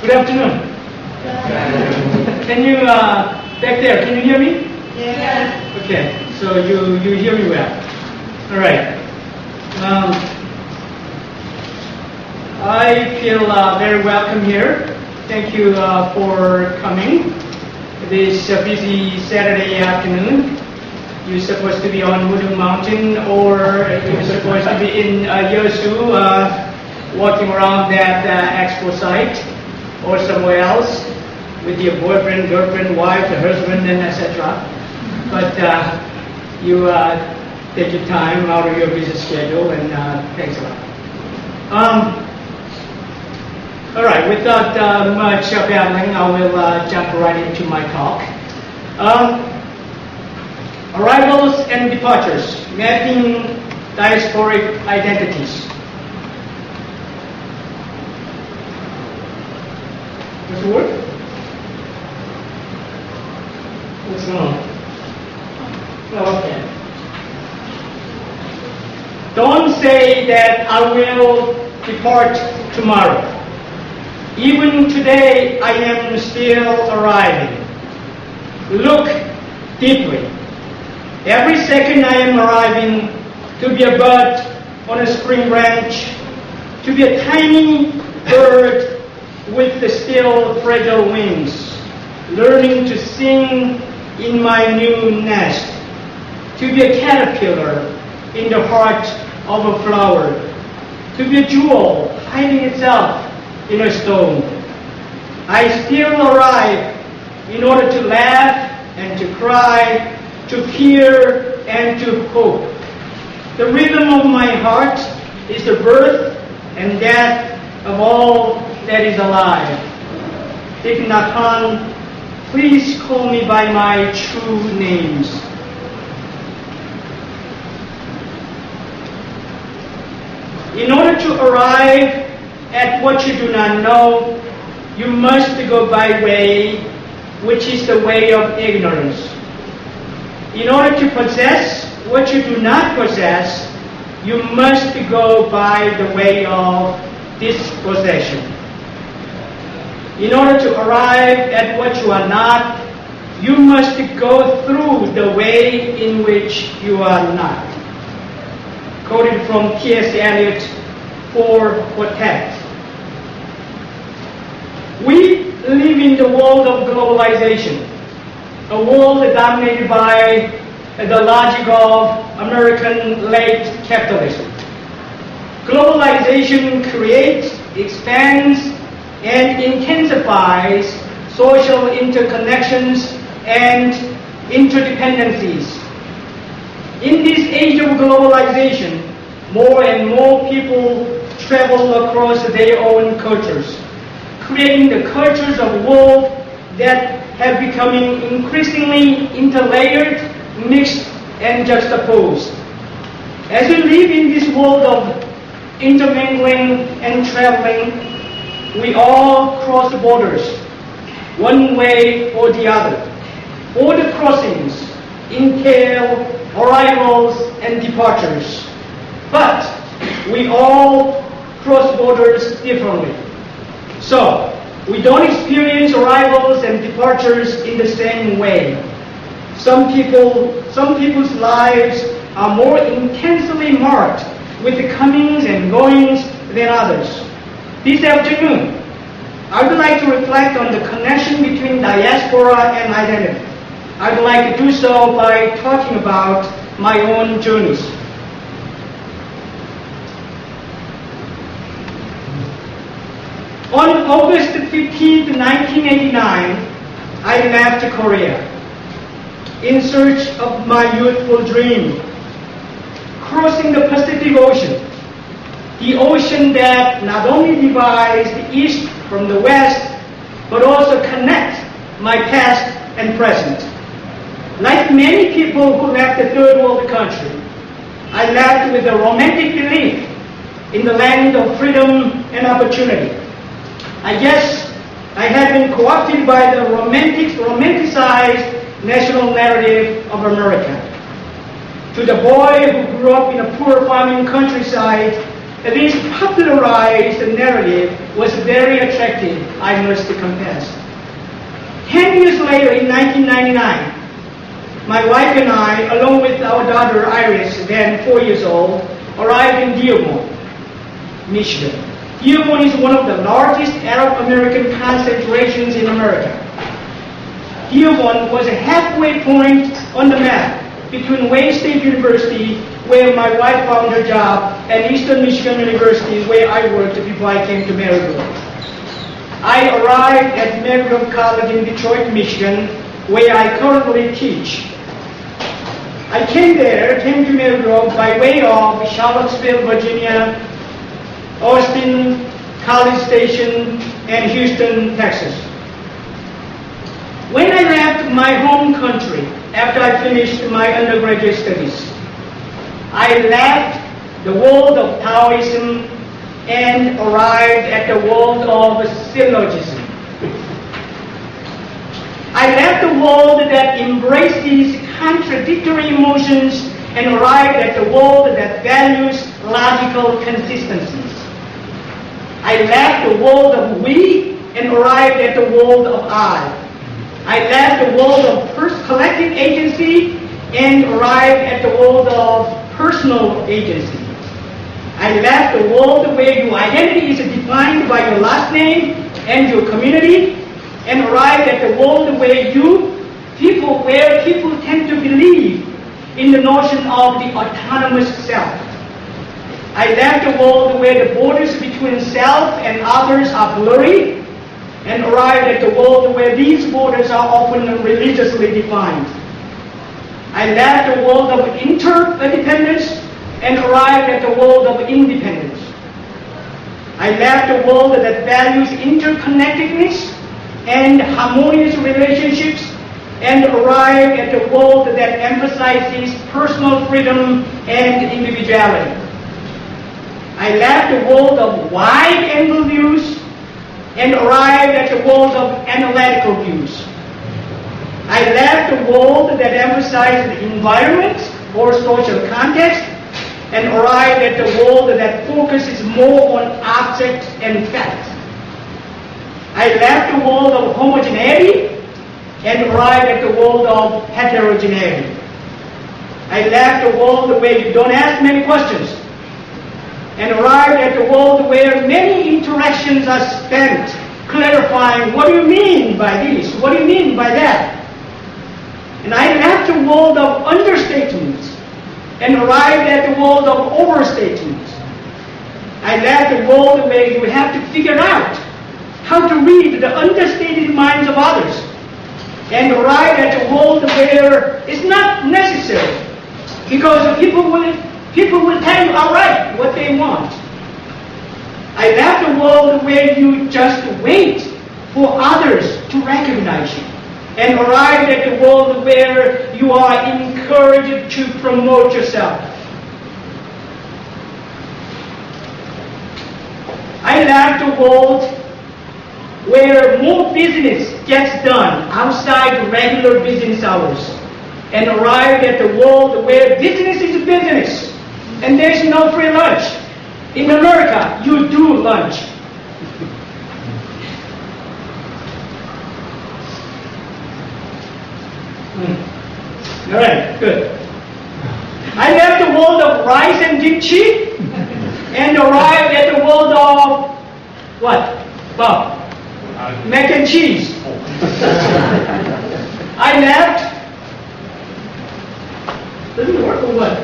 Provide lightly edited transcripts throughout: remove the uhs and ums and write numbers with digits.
Good afternoon. Can you, back there, can you hear me? Yes. Okay, so you hear me well. All right. I feel very welcome here. Thank you for coming this busy Saturday afternoon. You're supposed to be on Mudung Mountain, or you're supposed to be in Yeosu, walking around that expo site, or somewhere else with your boyfriend, girlfriend, wife, husband, and etc. But you take your time out of your busy schedule, and thanks a lot. All right, without much babbling, I will jump right into my talk. Arrivals and departures, mapping diasporic identities. Does it work? What's going on? Oh, okay. Don't say that I will depart tomorrow. Even today, I am still arriving. Look deeply. Every second I am arriving, to be a bud on a spring branch, to be a tiny bird with the still fragile wings, learning to sing in my new nest, to be a caterpillar in the heart of a flower, to be a jewel hiding itself in a stone. I still arrive in order to laugh and to cry, to fear and to hope. The rhythm of my heart is the birth and death of all that is alive. Thich Nhat Hanh, please call me by my true names. In order to arrive at what you do not know, you must go by way, which is the way of ignorance. In order to possess what you do not possess, you must go by the way of dispossession. In order to arrive at what you are not, you must go through the way in which you are not. Quoted from T.S. Eliot for Quartet. We live in the world of globalization, a world dominated by the logic of American late capitalism. Globalization creates, expands, and intensifies social interconnections and interdependencies. In this age of globalization, more and more people travel across their own cultures, creating the cultures of the world that have becoming increasingly interlayered, mixed, and juxtaposed. As we live in this world of intermingling and traveling, we all cross borders, one way or the other. All the crossings entail arrivals and departures, but we all cross borders differently. So, we don't experience arrivals and departures in the same way. Some people's lives are more intensely marked with the comings and goings than others. This afternoon, I would like to reflect on the connection between diaspora and identity. I would like to do so by talking about my own journeys. On August 15, 1989, I left Korea in search of my youthful dream, crossing the Pacific Ocean, the ocean that not only divides the East from the West, but also connects my past and present. Like many people who left the third world country, I left with a romantic belief in the land of freedom and opportunity. I guess I had been co-opted by the romanticized national narrative of America. To the boy who grew up in a poor farming countryside, this popularized narrative was very attractive, I must confess. 10 years later, in 1999, my wife and I, along with our daughter Iris, then 4 years old, arrived in Dearborn, Michigan. Dearborn is one of the largest Arab American concentrations in America. Dearborn was a halfway point on the map between Wayne State University, where my wife found her job, and Eastern Michigan University, where I worked before I came to Marygrove. I arrived at Marygrove College in Detroit, Michigan, where I currently teach. I came to Marygrove by way of Charlottesville, Virginia, Austin, College Station, and Houston, Texas. When I left my home country after I finished my undergraduate studies, I left the world of Taoism and arrived at the world of syllogism. I left the world that embraces contradictory emotions and arrived at the world that values logical consistencies. I left the world of we and arrived at the world of I. I left the world of collective agency and arrived at the world of personal agency. I left the world where your identity is defined by your last name and your community and arrived at the world where people tend to believe in the notion of the autonomous self. I left the world where the borders between self and others are blurry and arrived at the world where these borders are often religiously defined. I left the world of interdependence and arrived at the world of independence. I left the world that values interconnectedness and harmonious relationships and arrived at the world that emphasizes personal freedom and individuality. I left the world of wide-angle views and arrived at the world of analytical views. I left the world that emphasized the environment or social context and arrived at the world that focuses more on objects and facts. I left the world of homogeneity and arrived at the world of heterogeneity. I left the world where you don't ask many questions and arrived at the world where many interactions are spent clarifying, what do you mean by this? What do you mean by that? And I left the world of understatements and arrived at the world of overstatements. I left the world where you have to figure out how to read the understated minds of others and arrived at the world where it's not necessary because people will tell you outright what they want. I left the world where you just wait for others to recognize you and arrived at the world where you are encouraged to promote yourself. I left the world where more business gets done outside regular business hours and arrived at the world where business is business and there's no free lunch. In America, you do lunch. All right, good. I left the world of rice and kimchi and arrived at the world of what? Bob? Mac and cheese. I left. Doesn't it work or what?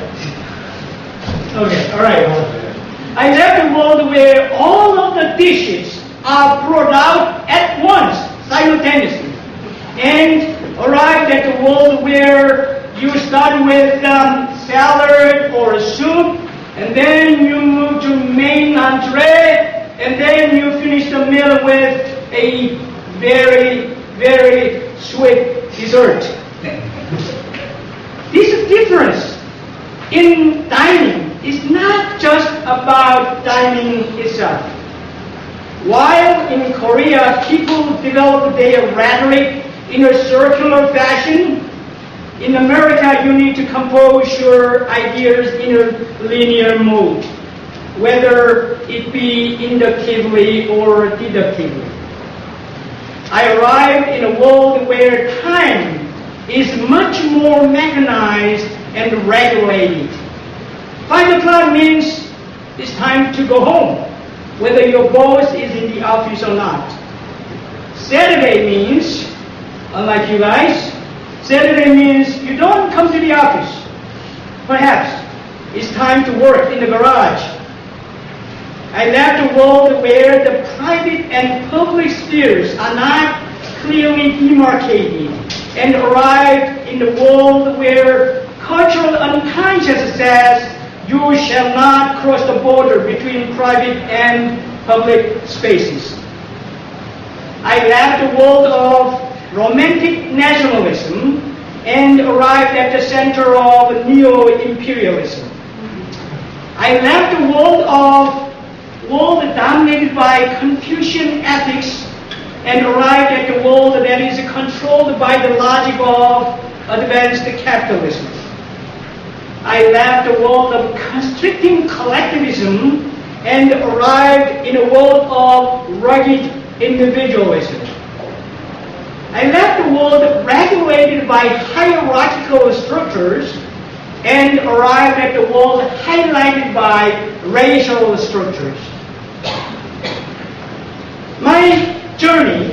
Okay, all right. I left the world where all of the dishes are brought out at once, simultaneously, and arrived at the world where you start with salad or soup, and then you move to main entree, and then you finish the meal with a very, very sweet dessert. This difference in dining is not just about dining itself. While in Korea people develop their rhetoric in a circular fashion, in America you need to compose your ideas in a linear mode. whether it be inductively or deductively. I arrived in a world where time is much more mechanized and regulated. 5 o'clock means it's time to go home, whether your boss is in the office or not. Saturday means, unlike you guys, Saturday means you don't come to the office. Perhaps it's time to work in the garage. I left a world where the private and public spheres are not clearly demarcated, and arrived in the world where cultural unconscious says you shall not cross the border between private and public spaces. I left the world of romantic nationalism and arrived at the center of neo-imperialism. I left the world dominated by Confucian ethics and arrived at the world that is controlled by the logic of advanced capitalism. I left the world of constricting collectivism and arrived in a world of rugged individualism. I left the world regulated by hierarchical structures and arrived at the world highlighted by racial structures. My journey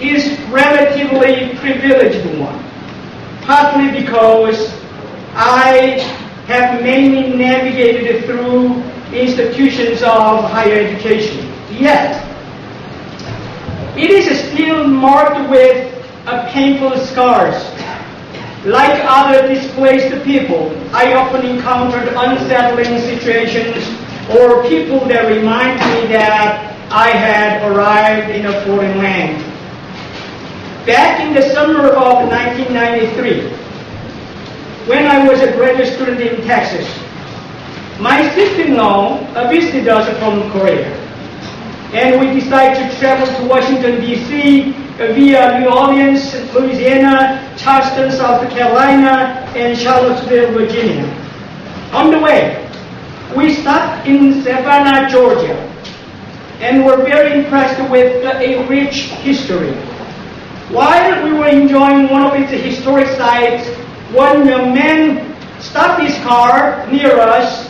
is relatively privileged one, partly because I have mainly navigated through institutions of higher education. Yet, it is still marked with painful scars. Like other displaced people, I often encountered unsettling situations or people that remind me that I had arrived in a foreign land. Back in the summer of 1993, when I was a graduate student in Texas, my sister-in-law visited us from Korea. And we decided to travel to Washington, D.C. via New Orleans, Louisiana, Charleston, South Carolina, and Charlottesville, Virginia. On the way, we stopped in Savannah, Georgia, and were very impressed with a rich history. While we were enjoying one of its historic sites, one young man stopped his car near us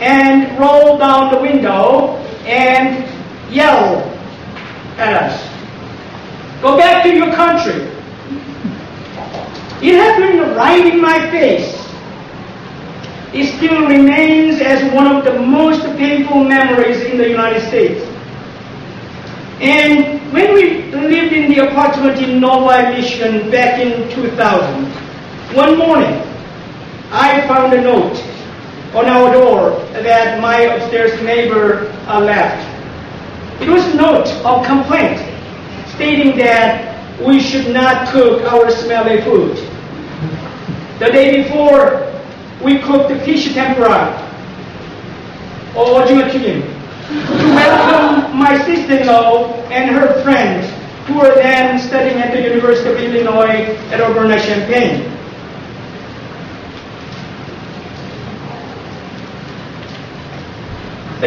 and rolled down the window and yelled at us, "Go back to your country." It happened right in my face. It still remains as one of the most painful memories in the United States. And when we lived in the apartment in Novi, Michigan back in 2000, one morning I found a note on our door that my upstairs neighbor left. It was a note of complaint stating that we should not cook our smelly food. The day before, we cooked fish tempura or 오징어 튀김 to welcome my sister-in-law and her friends who were then studying at the University of Illinois at Urbana-Champaign.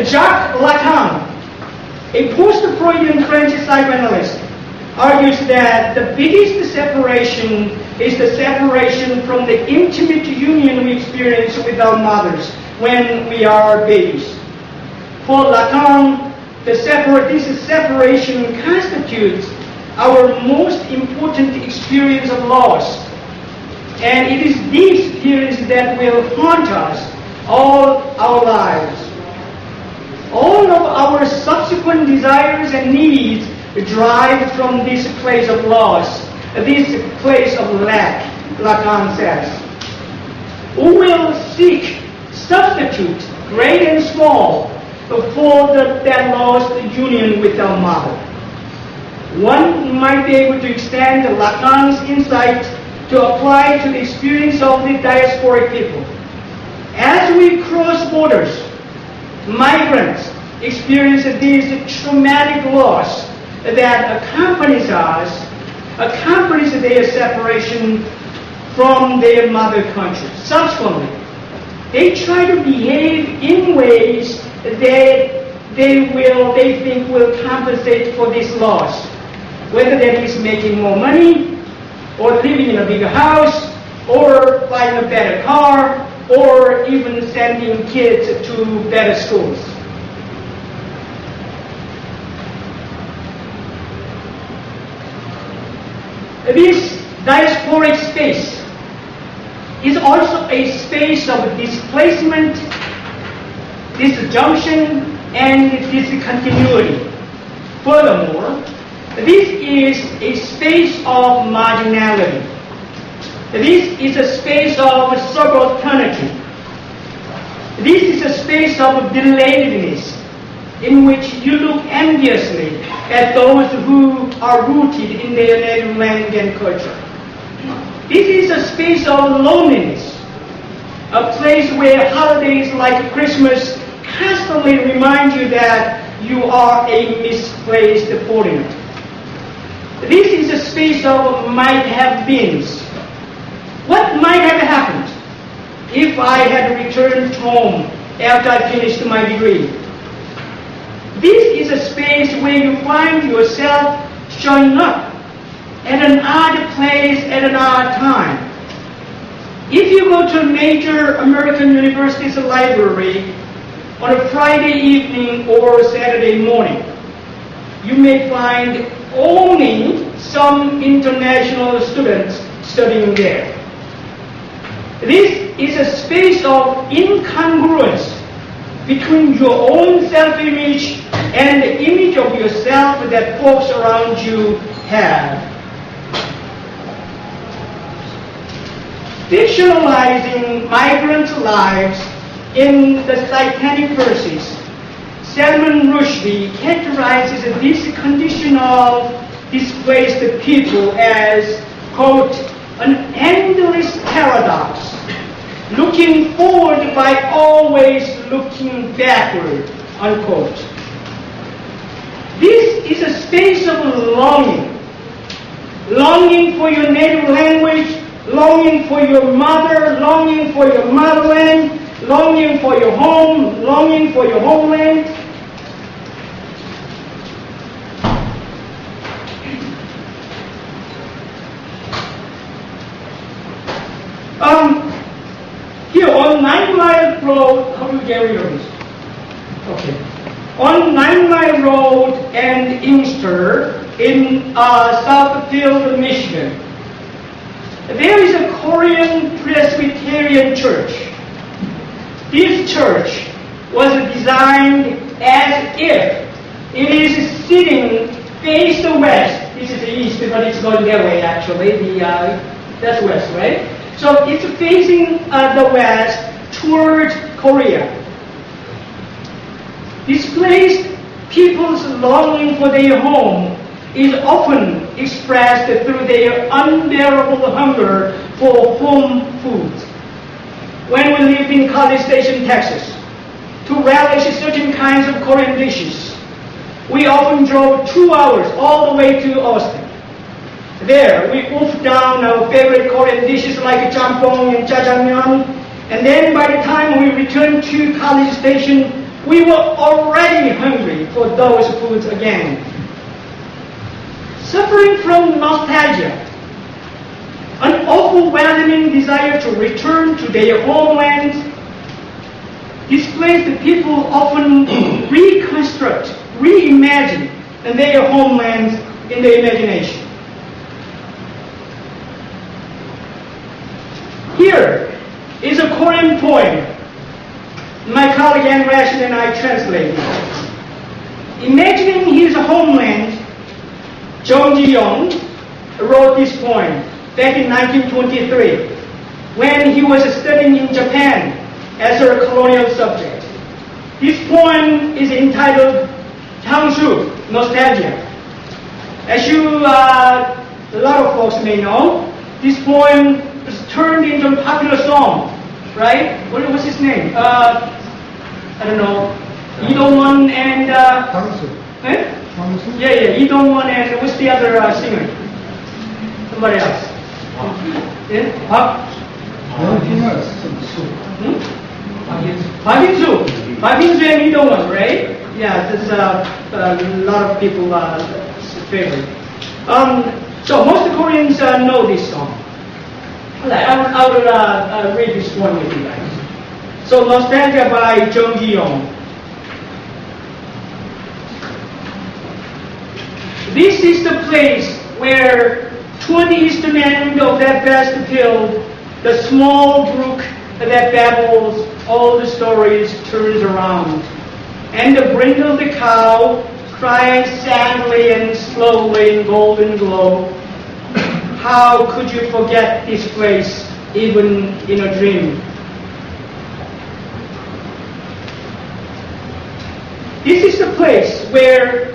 Jacques Lacan, a post-Freudian French psychoanalyst, argues that the biggest separation is the separation from the intimate union we experience with our mothers when we are babies. For Lacan, this separation constitutes our most important experience of loss, and it is this experience that will haunt us all our lives. All of our subsequent desires and needs derive from this place of loss, this place of lack, Lacan says. We will seek substitute, great and small, for that lost union with our mother. One might be able to extend Lacan's insight to apply to the experience of the diasporic people. As we cross borders, migrants experience this traumatic loss that accompanies their separation from their mother country. Subsequently, they try to behave in ways they think will compensate for this loss, whether that is making more money, or living in a bigger house, or buying a better car, or even sending kids to better schools. This diasporic space is also a space of displacement, disjunction, and discontinuity. Furthermore, this is a space of marginality. This is a space of subalternity. This is a space of belatedness, in which you look enviously at those who are rooted in their native land and culture. This is a space of loneliness, a place where holidays like Christmas constantly remind you that you are a misplaced foreigner. This is a space of might have beens. What might have happened if I had returned home after I finished my degree? This is a space where you find yourself showing up at an odd place at an odd time. If you go to a major American university's library on a Friday evening or Saturday morning, you may find only some international students studying there. This is a space of incongruence between your own self-image and the image of yourself that folks around you have. Fictionalizing migrants' lives in the Satanic Verses, Salman Rushdie characterizes this condition of displaced people as, quote, an endless paradox, looking forward by always looking backward, unquote. This is a space of longing. Longing for your native language, longing for your mother, longing for your motherland, longing for your home, longing for your homeland. Here on 9 Mile Road, how do you get rid of this? Okay. On 9 Mile Road and Inkster in Southfield, Michigan, there is a Korean Presbyterian church. This church was designed as if it is sitting face west. This is the east, but it's going that way actually. That's west, right? So it's facing the west toward Korea. Displaced people's longing for their home is often expressed through their unbearable hunger for home food. When we lived in College Station, Texas, to relish certain kinds of Korean dishes, we often drove 2 hours all the way to Austin. There, we wolfed down our favorite Korean dishes like Chaepyong and Jjajangmyeon, and then by the time we returned to College Station, we were already hungry for those foods again. Suffering from nostalgia, an overwhelming desire to return to their homelands, displaced people often reconstruct, reimagine their homelands in their imagination. Here is a Korean poem. My colleague Ann Rashid and I translated. Imagining his homeland, Jung Ji-young wrote this poem back in 1923 when he was studying in Japan as a colonial subject. This poem is entitled Hyangsu, Nostalgia. As you, a lot of folks may know, this poem was turned into a popular song, right? What was his name? I don't know. Lee Dong-won and... eh? Yeah, Lee Dong-won and what's the other singer? Somebody else. Yeah? Park? Park In-soo. 마빈주의 이동원, right? Yeah, this is a lot of people favorite. So most Koreans know this song. I will read this one with you guys. So Nostalgia by Jung Gi-young. This is the place where toward the eastern end of that vast field, the small brook that babbles all the stories turns around, and the brindled cow cries sadly and slowly in golden glow. How could you forget this place, even in a dream? This is the place where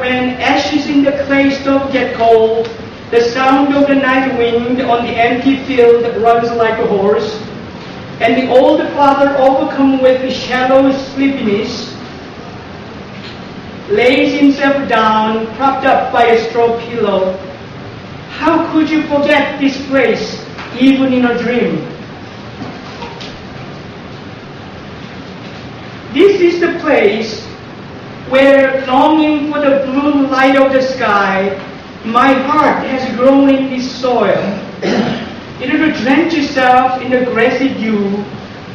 when ashes in the clay stove get cold, the sound of the night wind on the empty field runs like a horse, and the old father, overcome with shallow sleepiness, lays himself down, propped up by a straw pillow. How could you forget this place, even in a dream? This is the place where, longing for the blue light of the sky, my heart has grown in this soil. It will drench itself in the grassy dew,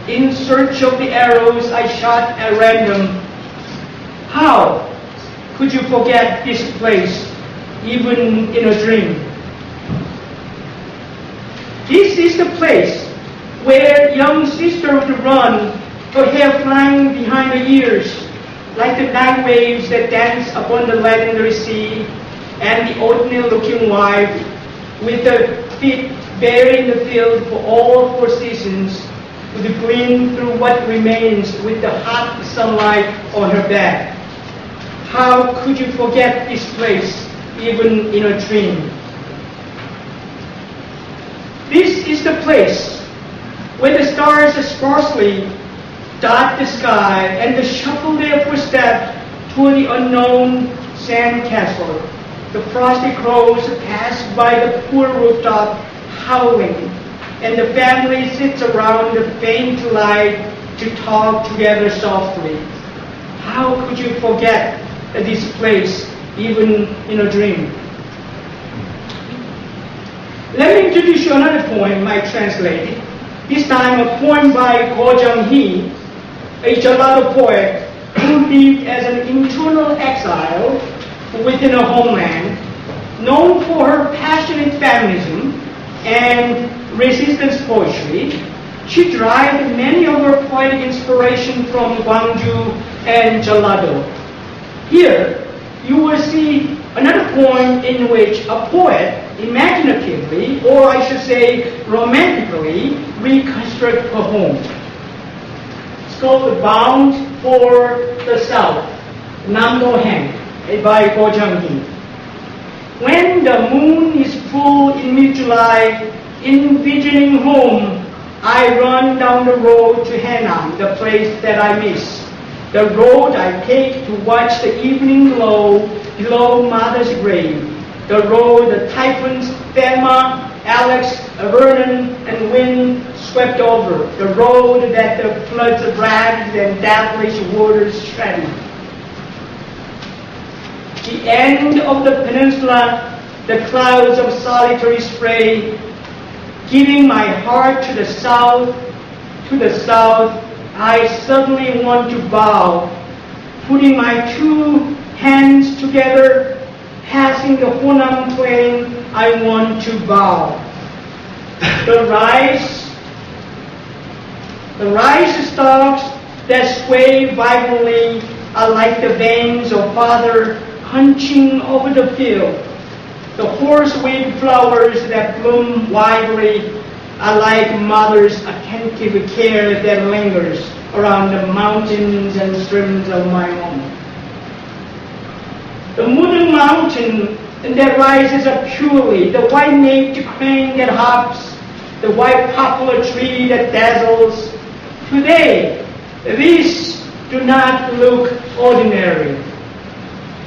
in search of the arrows I shot at random. How could you forget this place, even in a dream? This is the place where young sister would run, her hair flying behind her ears, like the night waves that dance upon the lavender sea, and the oatmeal-looking wife, with the feet buried in the field for all 4 seasons, would gleam through what remains with the hot sunlight on her back. How could you forget this place, even in a dream? This is the place where the stars sparsely dot the sky and shuffle their footsteps toward the unknown sandcastle. The frosty crows pass by the poor rooftop howling, and the family sits around the faint light to talk together softly. How could you forget this place, even in a dream? Let me introduce you another poem I translated. This time a poem by Go Jung-hee, a Jeollado poet who lived as an internal exile within her homeland, known for her passionate feminism and resistance poetry. She derived many of her poetic inspiration from Gwangju and Jeollado. Here, you will see another poem in which a poet imaginatively, or I should say romantically, reconstructs her home. It's called Bound for the South, Namdo Hang, by Go Jung-hee. When the moon is full in mid-July, envisioning home, I run down the road to Haenam, the place that I miss. The road I take to watch the evening glow below mother's grave. The road the typhoons Thelma, Alex, Vernon, and Wind swept over. The road that the floods ravaged and devilish waters shredded. The end of the peninsula, the clouds of solitary spray, giving my heart to the south, I suddenly want to bow, putting my 2 hands together, passing the Honam plain, I want to bow. The rice stalks that sway vibrantly are like the veins of Father hunching over the field. The horseweed flowers that bloom widely are like Mother's attentive care that lingers around the mountains and streams of my home. The Moodle Mountain that rises up purely, the white-naped crane that hops, the white poplar tree that dazzles. Today, these do not look ordinary.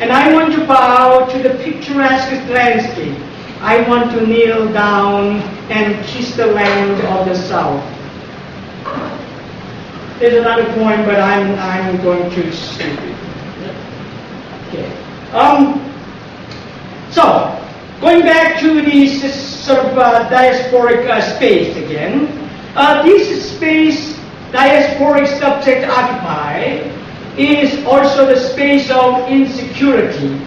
And I want to bow to the picturesque landscape. I want to kneel down and kiss the land of the South. there's another point, but I'm going to skip it. Okay. So, going back to this sort of diasporic space again, this space diasporic subject occupy is also the space of insecurity,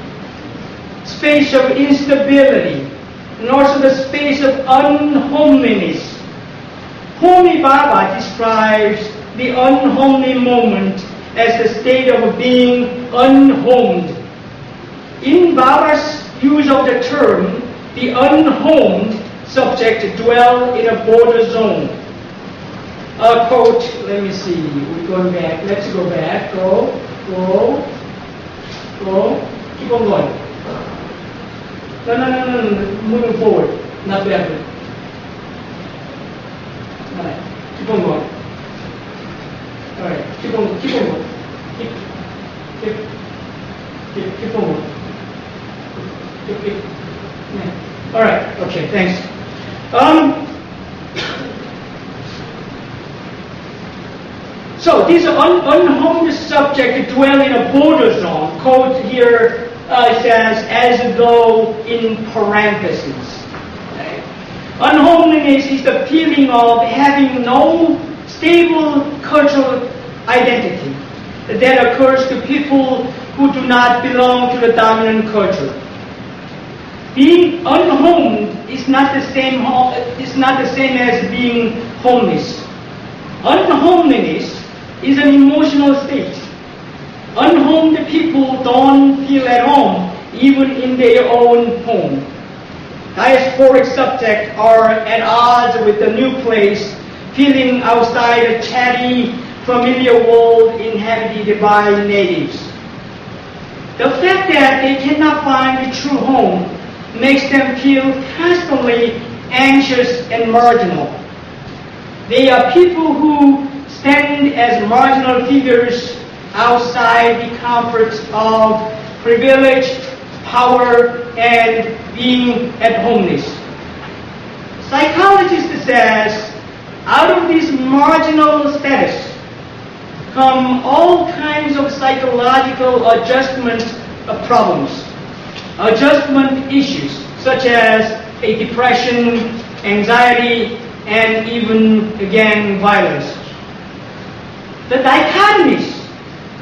space of instability, and also the space of unhomeliness. Homi Bhabha describes the unhomely moment as the state of being unhomed. In Bhabha's use of the term, the unhomed subject dwell in a border zone. A quote, let me see, we're going back, let's go back, go, keep on going. No, moving forward, not backward. Alright, keep on going. Alright, keep on going. Keep on going. Yeah. Alright, okay, thanks. So this unhomed subject dwell in a border zone. Quote here says, as though in parentheses. Okay. Unhomeliness is the feeling of having no stable cultural identity that occurs to people who do not belong to the dominant culture. Being unhomed is not the same as being homeless. Unhomeliness is an emotional state. Unhomed people don't feel at home even in their own home. Diasporic subjects are at odds with the new place, feeling outside a chatty, familiar world inhabited by natives. The fact that they cannot find a true home makes them feel constantly anxious and marginal. They are people who stand as marginal figures outside the comforts of privilege, power, and being at homeness. Psychologist says, out of this marginal status come all kinds of psychological adjustment problems, adjustment issues, such as a depression, anxiety, and even, again, violence. The dichotomies,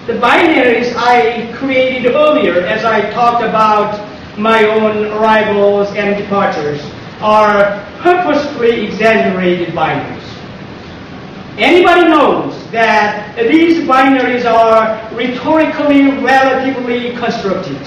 the binaries I created earlier as I talked about my own arrivals and departures are purposefully exaggerated binaries. Anybody knows that these binaries are rhetorically relatively constructed.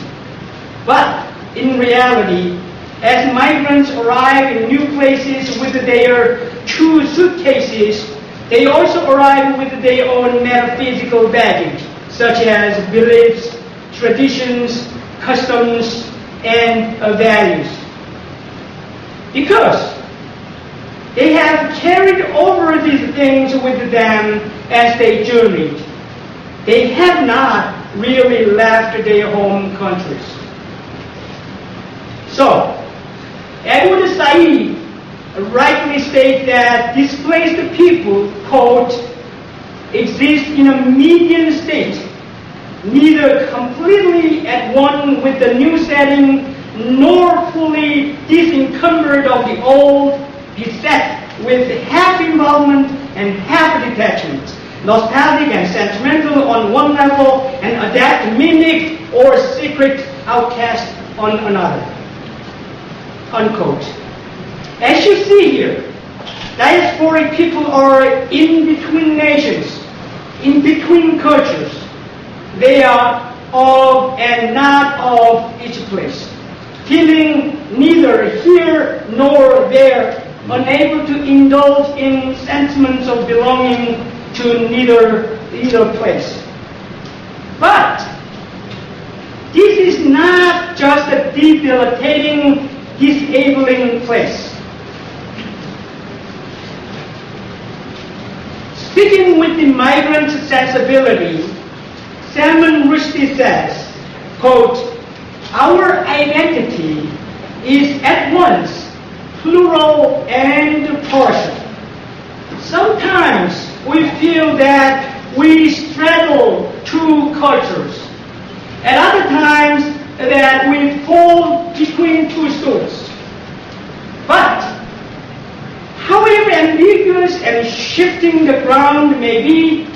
But in reality, as migrants arrive in new places with their true suitcases, they also arrive with their own metaphysical baggage, such as beliefs, traditions, customs, and values. Because they have carried over these things with them as they journeyed. They have not really left their home countries. So, Edward Said rightly states that displaced people, quote, exist in a median state, neither completely at one with the new setting, nor fully disencumbered of the old, beset with half involvement and half detachment, nostalgic and sentimental on one level, and adept, mimic, or secret outcast on another. Unquote. As you see here, diasporic people are in between nations, in between cultures. They are of and not of each place, feeling neither here nor there, unable to indulge in sentiments of belonging to either place. But this is not just a debilitating, disabling place. Speaking with the migrant sensibility, Salman Rushdie says, quote, our identity is at once plural and partial. Sometimes we feel that we straddle two cultures. At other times, that we fall between two stools. But, however ambiguous and shifting the ground may be,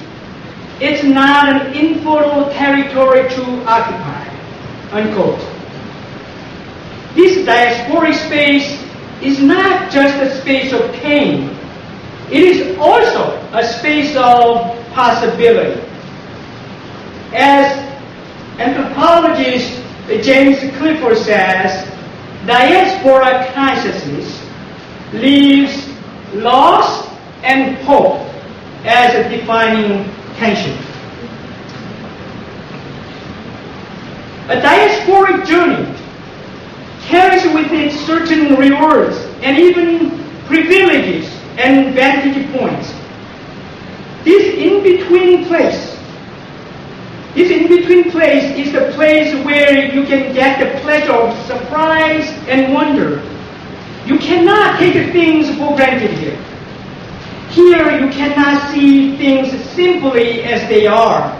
it's not an infertile territory to occupy, unquote. This diasporic space is not just a space of pain. It is also a space of possibility. As anthropologist James Clifford says, diaspora consciousness leaves loss and hope as a defining tension. A diasporic journey carries with it certain rewards and even privileges and vantage points. This in-between place is the place where you can get the pleasure of surprise and wonder. You cannot take things for granted here. Here you cannot see things simply as they are,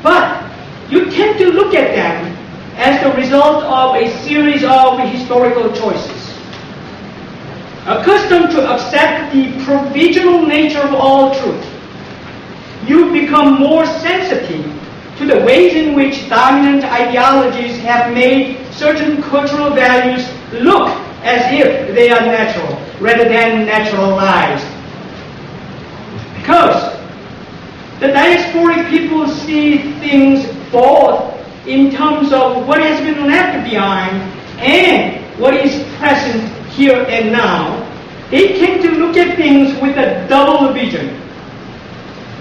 but you tend to look at them as the result of a series of historical choices. Accustomed to accept the provisional nature of all truth, you become more sensitive to the ways in which dominant ideologies have made certain cultural values look as if they are natural rather than naturalized. Because the diasporic people see things both in terms of what has been left behind and what is present here and now, they tend to look at things with a double vision.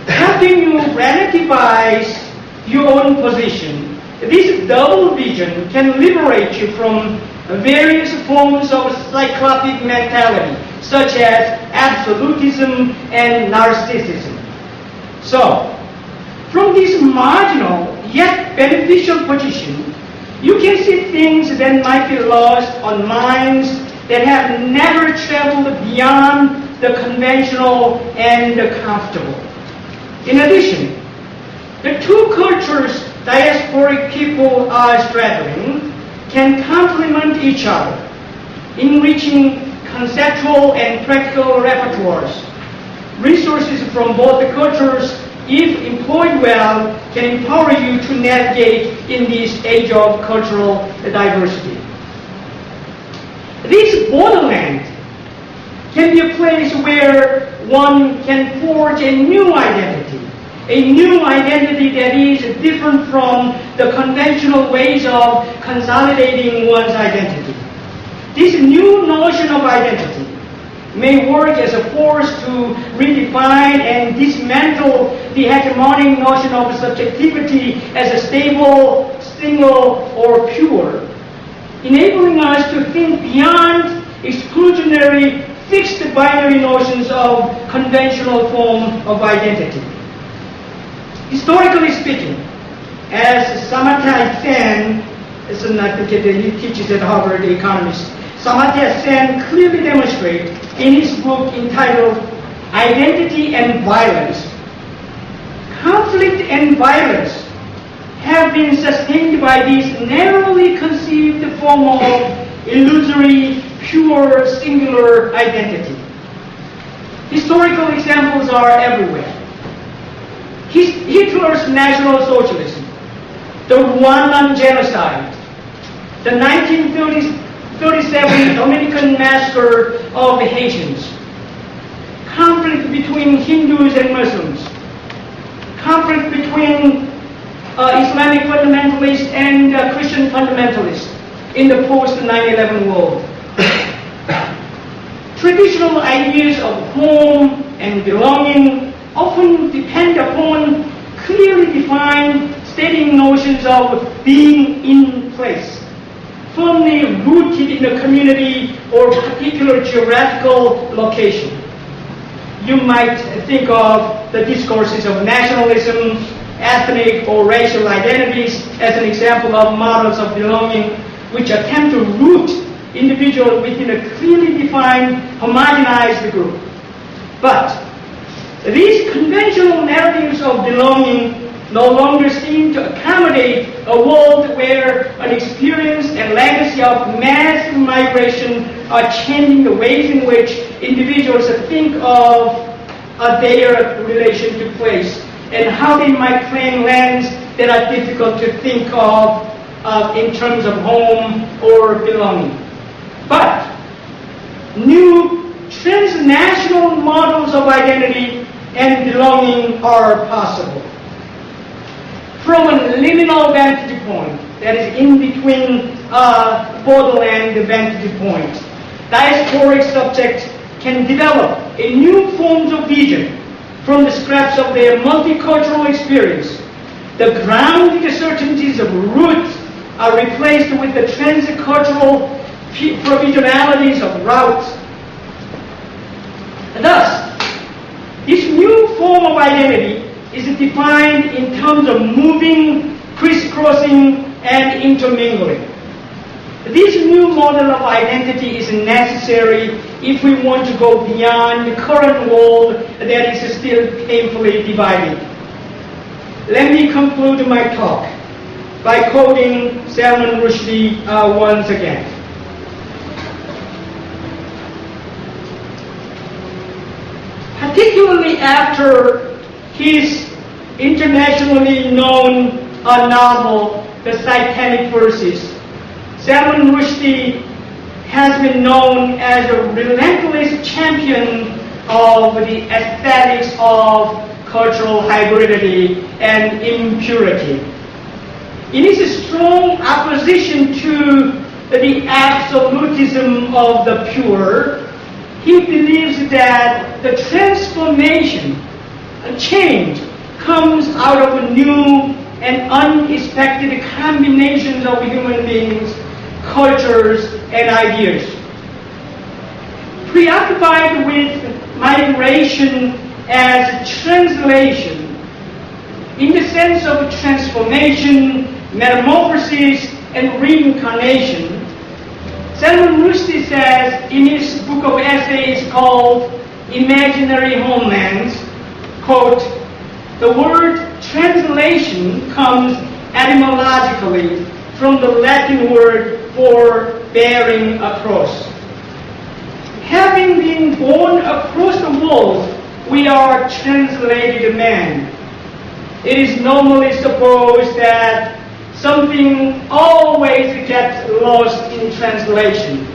Helping you relativize your own position, this double vision can liberate you from various forms of cyclopic mentality, such as absolutism and narcissism. So, from this marginal yet beneficial position, you can see things that might be lost on minds that have never traveled beyond the conventional and the comfortable. In addition, the two cultures diasporic people are straddling can complement each other, enriching conceptual and practical repertoires. Resources from both the cultures, if employed well, can empower you to navigate in this age of cultural diversity. This borderland can be a place where one can forge a new identity that is different from the conventional ways of consolidating one's identity. This new notion of identity may work as a force to redefine and dismantle the hegemonic notion of subjectivity as a stable, single, or pure, enabling us to think beyond exclusionary, fixed binary notions of conventional form of identity. Historically speaking, as Samatya Sen, he teaches at Harvard, the economist, Samatya Sen clearly demonstrates in his book entitled Identity and Violence. Conflict and violence have been sustained by this narrowly conceived form of illusory, pure, singular identity. Historical examples are everywhere. Hitler's National Socialism, the Rwandan genocide, the 1937 Dominican massacre of the Haitians, conflict between Hindus and Muslims, conflict between Islamic fundamentalists and Christian fundamentalists in the post-9/11 world. Traditional ideas of home and belonging often depend upon clearly defined stating notions of being in place, firmly rooted in a community or particular geographical location. You might think of the discourses of nationalism, ethnic or racial identities as an example of models of belonging which attempt to root individuals within a clearly defined, homogenized group. But These conventional narratives of belonging no longer seem to accommodate a world where an experience and legacy of mass migration are changing the ways in which individuals think of their relation to place and how they might claim lands that are difficult to think of in terms of home or belonging. But new transnational models of identity and belonging are possible. From a liminal vantage point, that is in between borderland vantage point, diasporic subjects can develop a new forms of vision from the scraps of their multicultural experience. The grounded certainties of roots are replaced with the transcultural provisionalities of routes. Thus, this new form of identity is defined in terms of moving, crisscrossing, and intermingling. This new model of identity is necessary if we want to go beyond the current world that is still painfully divided. Let me conclude my talk by quoting Salman Rushdie once again. Particularly after his internationally known novel, The Satanic Verses, Salman Rushdie has been known as a relentless champion of the aesthetics of cultural hybridity and impurity. In his strong opposition to the absolutism of the pure, he believes that the transformation, a change, comes out of new and unexpected combinations of human beings, cultures, and ideas. Preoccupied with migration as translation, in the sense of transformation, metamorphosis, and reincarnation, Salman Rushdie says in his book of essays called Imaginary Homelands, quote, "The word translation comes etymologically from the Latin word for bearing across. Having been born across the world, we are translated men. It is normally supposed that something always gets lost in translation.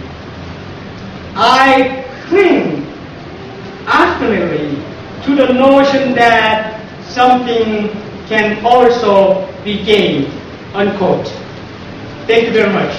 I cling obstinately to the notion that something can also be gained," unquote. Thank you very much.